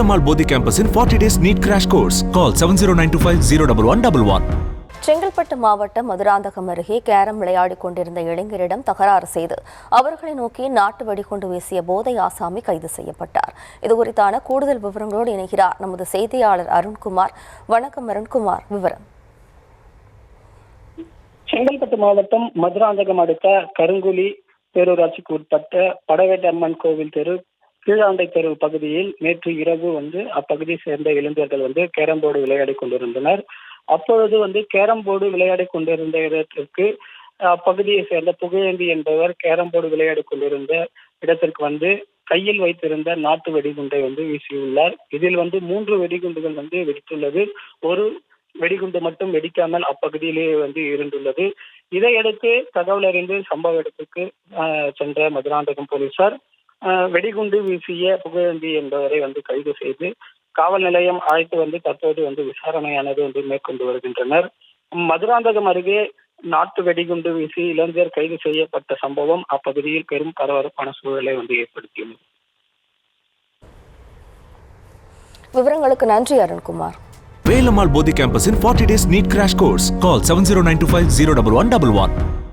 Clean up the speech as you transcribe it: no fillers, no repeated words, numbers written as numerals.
Velamal Bodhi Campus in 40 days NEET crash course. Call 7092501111. Chengalpattu மாவட்டம் மதுராந்தகம் அருகே carrom விளையாடிக் கொண்டிருந்த இளைஞரிடம் தகராறு செய்து அவர்களை நோக்கி நாட்டு வெடிகுண்டு வீசிய போதை ஆசாமி கைது செய்யப்பட்டார். இதுகுறித்தான கூடுதல் விவரங்களோடு இணைகிறார் நமது செய்தியாளர் அருண்குமார். வணக்கம் அருண்குமார், விவரம். செங்கல்பட்டு மாவட்டம் மதுராந்தகம் அடுத்த கருங்குழி பேரூராட்சிக்கு உட்பட்ட படவேட்டை அம்மன் கோவில் தெரு கீழாண்டை தெரு பகுதியில் நேற்று இரவு அப்பகுதியை சேர்ந்த இளைஞர்கள் கேரம் போர்டு விளையாடி கொண்டிருந்தனர். அப்பொழுது கேரம் போர்டு விளையாடி கொண்டிருந்த இடத்திற்கு அப்பகுதியை சேர்ந்த புகழேந்தி என்பவர் கேரம் போர்டு விளையாடி கொண்டிருந்த இடத்திற்கு கையில் வைத்திருந்த நாட்டு வெடிகுண்டை வீசியுள்ளார். இதில் 3 வெடிகுண்டுகள் வெடித்துள்ளது. ஒரு வெடிகுண்டு மட்டும் வெடிக்காமல் அப்பகுதியிலேயே இருந்துள்ளது. இதையடுத்து தகவல் அறிந்து சம்பவ இடத்துக்கு சென்ற மதுராந்தகம் போலீசார் வெடிகுண்டு வீசிய புகழேந்தி என்பவரை கைது செய்து காவல் நிலையம் அழைத்து தற்போது விசாரணையானது மேற்கொண்டு வருகின்றனர். மதுராந்தகம் அருகே நாட்டு வெடிகுண்டு வீசி இளைஞர் கைது செய்யப்பட்ட சம்பவம் அப்பகுதியில் பெரும் பரபரப்பான சூழலை ஏற்படுத்தியுள்ளது. விவரங்களுக்கு நன்றி Arunkumar. Velamal Bodhi Campus in 40 days NEET crash course. Call 7092501111.